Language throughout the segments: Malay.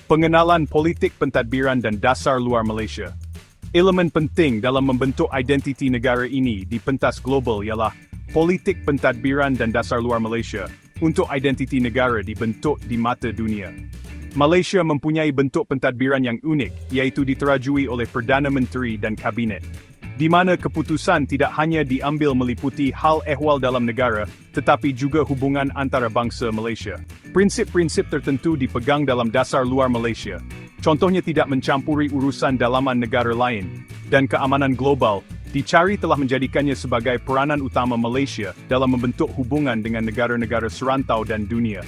Pengenalan politik pentadbiran dan dasar luar Malaysia. Elemen penting dalam membentuk identiti negara ini di pentas global ialah politik pentadbiran dan dasar luar Malaysia untuk identiti negara dibentuk di mata dunia. Malaysia mempunyai bentuk pentadbiran yang unik, iaitu diterajui oleh Perdana Menteri dan Kabinet, di mana keputusan tidak hanya diambil meliputi hal ehwal dalam negara, tetapi juga hubungan antara bangsa Malaysia. Prinsip-prinsip tertentu dipegang dalam dasar luar Malaysia. Contohnya tidak mencampuri urusan dalaman negara lain, dan keamanan global, dicari telah menjadikannya sebagai peranan utama Malaysia dalam membentuk hubungan dengan negara-negara serantau dan dunia.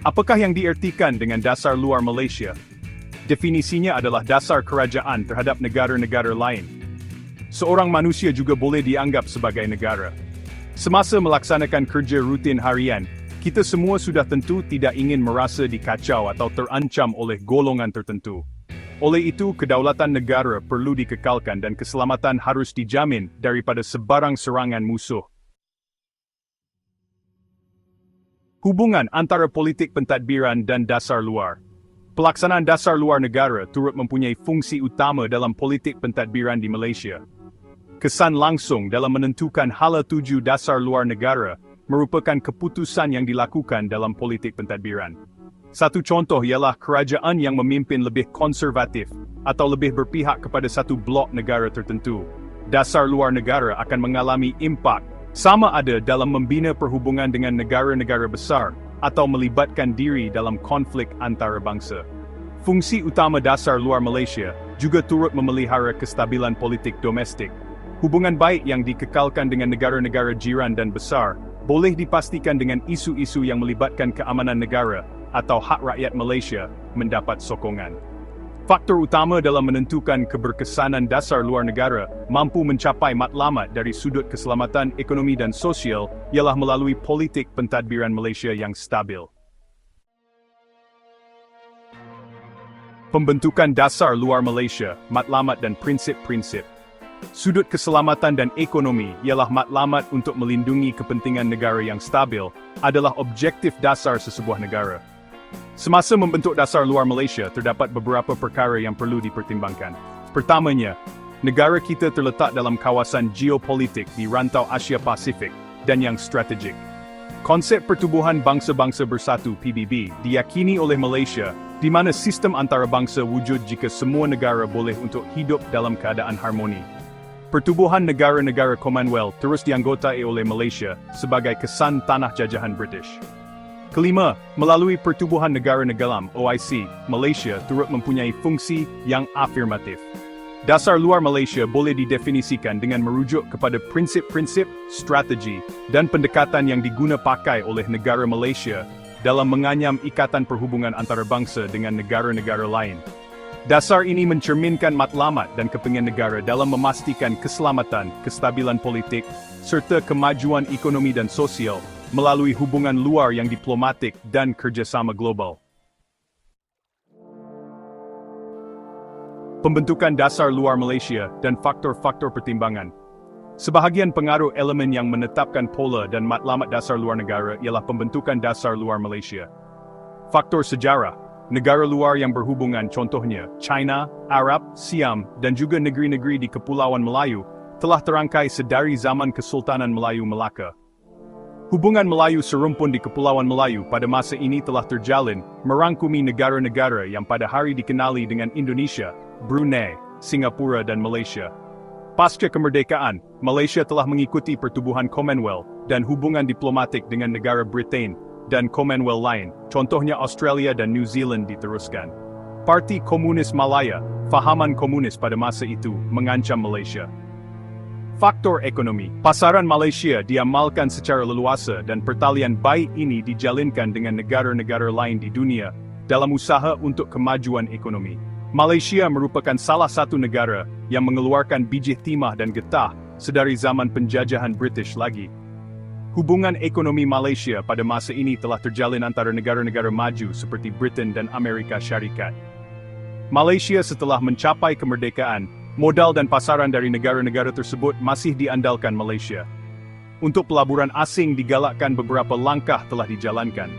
Apakah yang diartikan dengan dasar luar Malaysia? Definisinya adalah dasar kerajaan terhadap negara-negara lain. Seorang manusia juga boleh dianggap sebagai negara. Semasa melaksanakan kerja rutin harian, kita semua sudah tentu tidak ingin merasa dikacau atau terancam oleh golongan tertentu. Oleh itu, kedaulatan negara perlu dikekalkan dan keselamatan harus dijamin daripada sebarang serangan musuh. Hubungan antara politik pentadbiran dan dasar luar. Pelaksanaan dasar luar negara turut mempunyai fungsi utama dalam politik pentadbiran di Malaysia. Kesan langsung dalam menentukan hala tuju dasar luar negara merupakan keputusan yang dilakukan dalam politik pentadbiran. Satu contoh ialah kerajaan yang memimpin lebih konservatif atau lebih berpihak kepada satu blok negara tertentu. Dasar luar negara akan mengalami impak sama ada dalam membina perhubungan dengan negara-negara besar atau melibatkan diri dalam konflik antarabangsa. Fungsi utama dasar luar Malaysia juga turut memelihara kestabilan politik domestik. Hubungan baik yang dikekalkan dengan negara-negara jiran dan besar boleh dipastikan dengan isu-isu yang melibatkan keamanan negara atau hak rakyat Malaysia mendapat sokongan. Faktor utama dalam menentukan keberkesanan dasar luar negara mampu mencapai matlamat dari sudut keselamatan ekonomi dan sosial ialah melalui politik pentadbiran Malaysia yang stabil. Pembentukan dasar luar Malaysia, matlamat dan prinsip-prinsip. Sudut keselamatan dan ekonomi ialah matlamat untuk melindungi kepentingan negara yang stabil adalah objektif dasar sesebuah negara. Semasa membentuk dasar luar Malaysia, terdapat beberapa perkara yang perlu dipertimbangkan. Pertamanya, negara kita terletak dalam kawasan geopolitik di rantau Asia Pasifik dan yang strategik. Konsep Pertubuhan Bangsa-Bangsa Bersatu (PBB) diyakini oleh Malaysia, di mana sistem antarabangsa wujud jika semua negara boleh untuk hidup dalam keadaan harmoni. Pertubuhan negara-negara Commonwealth terus dianggotai oleh Malaysia sebagai kesan tanah jajahan British. Kelima, melalui Pertubuhan Negara-Negara OIC, Malaysia turut mempunyai fungsi yang afirmatif. Dasar luar Malaysia boleh didefinisikan dengan merujuk kepada prinsip-prinsip, strategi, dan pendekatan yang diguna pakai oleh negara Malaysia dalam menganyam ikatan perhubungan antarabangsa dengan negara-negara lain. Dasar ini mencerminkan matlamat dan kepentingan negara dalam memastikan keselamatan, kestabilan politik, serta kemajuan ekonomi dan sosial melalui hubungan luar yang diplomatik dan kerjasama global. Pembentukan dasar luar Malaysia dan faktor-faktor pertimbangan. Sebahagian pengaruh elemen yang menetapkan pola dan matlamat dasar luar negara ialah pembentukan dasar luar Malaysia. Faktor sejarah. Negara luar yang berhubungan contohnya China, Arab, Siam, dan juga negeri-negeri di Kepulauan Melayu telah terangkai sedari zaman Kesultanan Melayu Melaka. Hubungan Melayu serumpun di Kepulauan Melayu pada masa ini telah terjalin merangkumi negara-negara yang pada hari dikenali dengan Indonesia, Brunei, Singapura dan Malaysia. Pasca kemerdekaan, Malaysia telah mengikuti Pertubuhan Commonwealth dan hubungan diplomatik dengan negara Britain dan Commonwealth lain, contohnya Australia dan New Zealand diteruskan. Parti Komunis Malaya, fahaman komunis pada masa itu, mengancam Malaysia. Faktor ekonomi. Pasaran Malaysia diamalkan secara leluasa dan pertalian baik ini dijalinkan dengan negara-negara lain di dunia dalam usaha untuk kemajuan ekonomi. Malaysia merupakan salah satu negara yang mengeluarkan biji timah dan getah sedari zaman penjajahan British lagi. Hubungan ekonomi Malaysia pada masa ini telah terjalin antara negara-negara maju seperti Britain dan Amerika Syarikat. Malaysia setelah mencapai kemerdekaan, modal dan pasaran dari negara-negara tersebut masih diandalkan Malaysia. Untuk pelaburan asing digalakkan beberapa langkah telah dijalankan.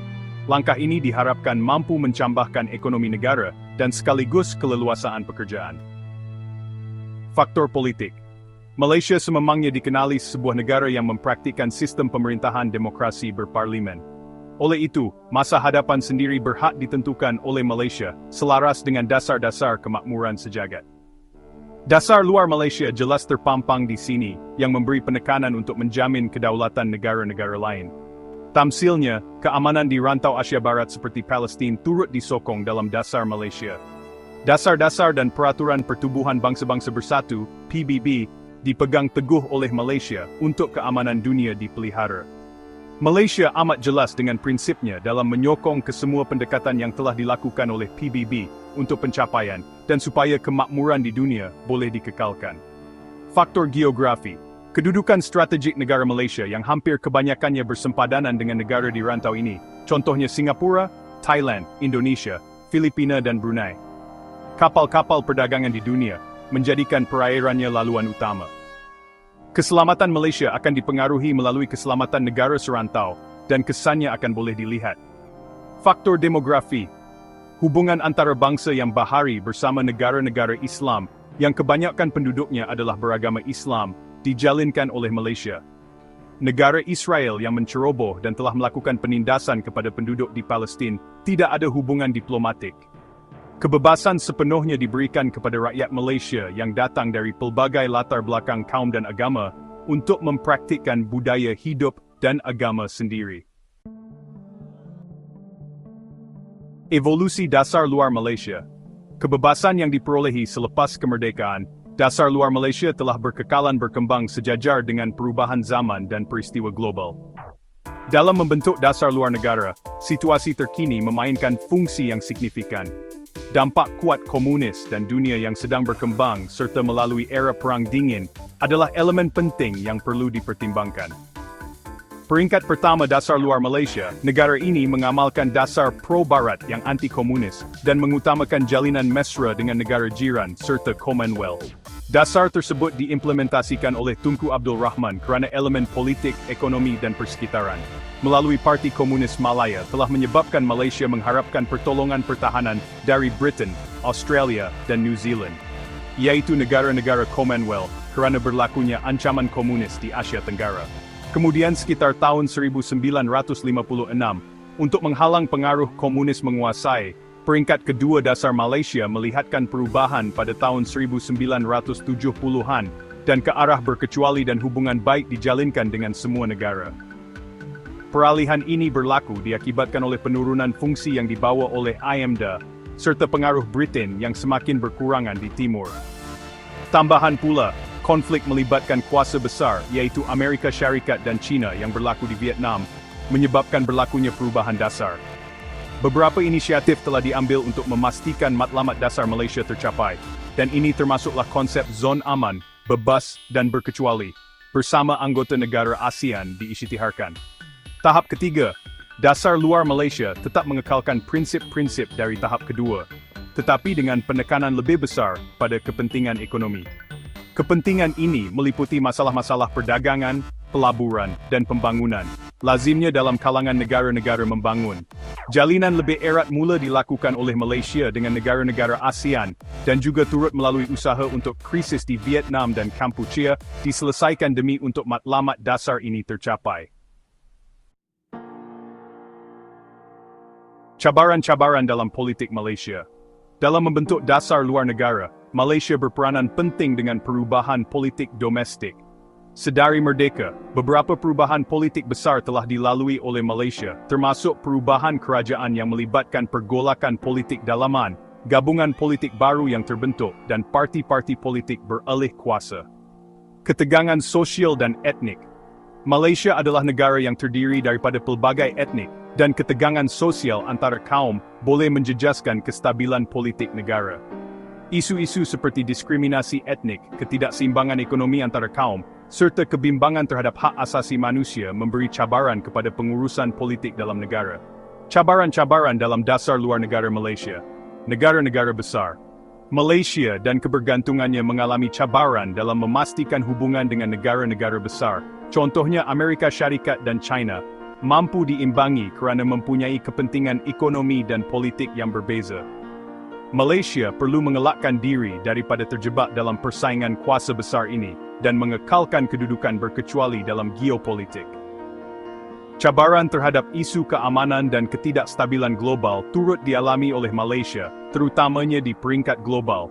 Langkah ini diharapkan mampu mencambahkan ekonomi negara dan sekaligus keleluasaan pekerjaan. Faktor politik. Malaysia sememangnya dikenali sebuah negara yang mempraktikkan sistem pemerintahan demokrasi berparlimen. Oleh itu, masa hadapan sendiri berhak ditentukan oleh Malaysia, selaras dengan dasar-dasar kemakmuran sejagat. Dasar luar Malaysia jelas terpampang di sini, yang memberi penekanan untuk menjamin kedaulatan negara-negara lain. Tamsilnya, keamanan di rantau Asia Barat seperti Palestin turut disokong dalam dasar Malaysia. Dasar-dasar dan peraturan Pertubuhan Bangsa-Bangsa Bersatu, PBB, dipegang teguh oleh Malaysia untuk keamanan dunia dipelihara. Malaysia amat jelas dengan prinsipnya dalam menyokong kesemua pendekatan yang telah dilakukan oleh PBB untuk pencapaian dan supaya kemakmuran di dunia boleh dikekalkan. Faktor geografi. Kedudukan strategik negara Malaysia yang hampir kebanyakannya bersempadanan dengan negara di rantau ini, contohnya Singapura, Thailand, Indonesia, Filipina dan Brunei. Kapal-kapal perdagangan di dunia menjadikan perairannya laluan utama. Keselamatan Malaysia akan dipengaruhi melalui keselamatan negara serantau, dan kesannya akan boleh dilihat. Faktor demografi. Hubungan antara bangsa yang bahari bersama negara-negara Islam, yang kebanyakan penduduknya adalah beragama Islam, dijalinkan oleh Malaysia. Negara Israel yang menceroboh dan telah melakukan penindasan kepada penduduk di Palestin tidak ada hubungan diplomatik. Kebebasan sepenuhnya diberikan kepada rakyat Malaysia yang datang dari pelbagai latar belakang kaum dan agama untuk mempraktikkan budaya hidup dan agama sendiri. Evolusi dasar luar Malaysia. Kebebasan yang diperolehi selepas kemerdekaan, dasar luar Malaysia telah berkekalan berkembang sejajar dengan perubahan zaman dan peristiwa global. Dalam membentuk dasar luar negara, situasi terkini memainkan fungsi yang signifikan. Dampak kuat komunis dan dunia yang sedang berkembang serta melalui era Perang Dingin adalah elemen penting yang perlu dipertimbangkan. Peringkat pertama dasar luar Malaysia, negara ini mengamalkan dasar pro-barat yang anti-komunis dan mengutamakan jalinan mesra dengan negara jiran serta Commonwealth. Dasar tersebut diimplementasikan oleh Tunku Abdul Rahman kerana elemen politik, ekonomi dan persekitaran. Melalui Parti Komunis Malaya telah menyebabkan Malaysia mengharapkan pertolongan pertahanan dari Britain, Australia dan New Zealand, iaitu negara-negara Commonwealth kerana berlakunya ancaman komunis di Asia Tenggara. Kemudian sekitar tahun 1956, untuk menghalang pengaruh komunis menguasai, peringkat kedua dasar Malaysia melihatkan perubahan pada tahun 1970-an dan ke arah berkecuali dan hubungan baik dijalinkan dengan semua negara. Peralihan ini berlaku diakibatkan oleh penurunan fungsi yang dibawa oleh IMDA, serta pengaruh Britain yang semakin berkurangan di timur. Tambahan pula, konflik melibatkan kuasa besar yaitu Amerika Syarikat dan China yang berlaku di Vietnam, menyebabkan berlakunya perubahan dasar. Beberapa inisiatif telah diambil untuk memastikan matlamat dasar Malaysia tercapai, dan ini termasuklah konsep zon aman, bebas dan berkecuali, bersama anggota negara ASEAN diisytiharkan. Tahap ketiga, dasar luar Malaysia tetap mengekalkan prinsip-prinsip dari tahap kedua, tetapi dengan penekanan lebih besar pada kepentingan ekonomi. Kepentingan ini meliputi masalah-masalah perdagangan, pelaburan, dan pembangunan, lazimnya dalam kalangan negara-negara membangun. Jalinan lebih erat mula dilakukan oleh Malaysia dengan negara-negara ASEAN, dan juga turut melalui usaha untuk krisis di Vietnam dan Kampuchea diselesaikan demi untuk matlamat dasar ini tercapai. Cabaran-cabaran dalam politik Malaysia. Dalam membentuk dasar luar negara, Malaysia berperanan penting dengan perubahan politik domestik. Sedari merdeka, beberapa perubahan politik besar telah dilalui oleh Malaysia, termasuk perubahan kerajaan yang melibatkan pergolakan politik dalaman, gabungan politik baru yang terbentuk, dan parti-parti politik beralih kuasa. Ketegangan sosial dan etnik. Malaysia adalah negara yang terdiri daripada pelbagai etnik, dan ketegangan sosial antara kaum boleh menjejaskan kestabilan politik negara. Isu-isu seperti diskriminasi etnik, ketidakseimbangan ekonomi antara kaum, serta kebimbangan terhadap hak asasi manusia memberi cabaran kepada pengurusan politik dalam negara. Cabaran-cabaran dalam dasar luar negara Malaysia. Negara-negara besar. Malaysia dan kebergantungannya mengalami cabaran dalam memastikan hubungan dengan negara-negara besar, contohnya Amerika Syarikat dan China, mampu diimbangi kerana mempunyai kepentingan ekonomi dan politik yang berbeza. Malaysia perlu mengelakkan diri daripada terjebak dalam persaingan kuasa besar ini dan mengekalkan kedudukan berkecuali dalam geopolitik. Cabaran terhadap isu keamanan dan ketidakstabilan global turut dialami oleh Malaysia, terutamanya di peringkat global,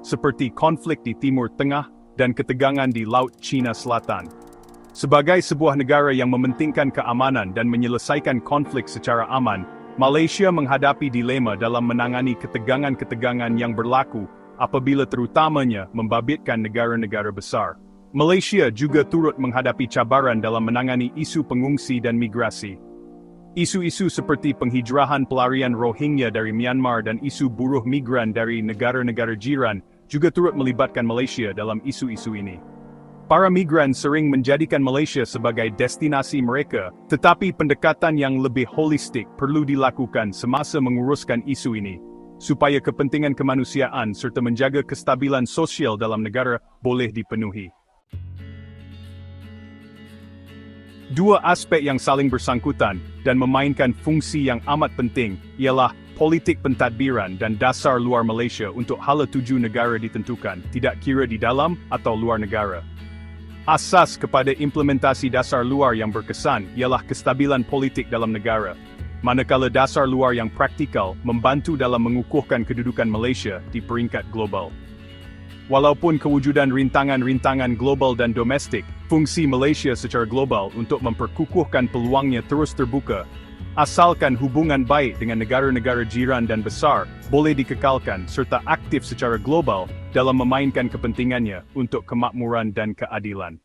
seperti konflik di Timur Tengah dan ketegangan di Laut Cina Selatan. Sebagai sebuah negara yang mementingkan keamanan dan menyelesaikan konflik secara aman, Malaysia menghadapi dilema dalam menangani ketegangan-ketegangan yang berlaku apabila terutamanya membabitkan negara-negara besar. Malaysia juga turut menghadapi cabaran dalam menangani isu pengungsi dan migrasi. Isu-isu seperti penghijrahan pelarian Rohingya dari Myanmar dan isu buruh migran dari negara-negara jiran juga turut melibatkan Malaysia dalam isu-isu ini. Para migran sering menjadikan Malaysia sebagai destinasi mereka, tetapi pendekatan yang lebih holistik perlu dilakukan semasa menguruskan isu ini, supaya kepentingan kemanusiaan serta menjaga kestabilan sosial dalam negara boleh dipenuhi. Dua aspek yang saling bersangkutan dan memainkan fungsi yang amat penting ialah politik pentadbiran dan dasar luar Malaysia untuk hala tuju negara ditentukan, tidak kira di dalam atau luar negara. Asas kepada implementasi dasar luar yang berkesan ialah kestabilan politik dalam negara, manakala dasar luar yang praktikal membantu dalam mengukuhkan kedudukan Malaysia di peringkat global. Walaupun kewujudan rintangan-rintangan global dan domestik, fungsi Malaysia secara global untuk memperkukuhkan peluangnya terus terbuka, asalkan hubungan baik dengan negara-negara jiran dan besar boleh dikekalkan serta aktif secara global dalam memainkan kepentingannya untuk kemakmuran dan keadilan.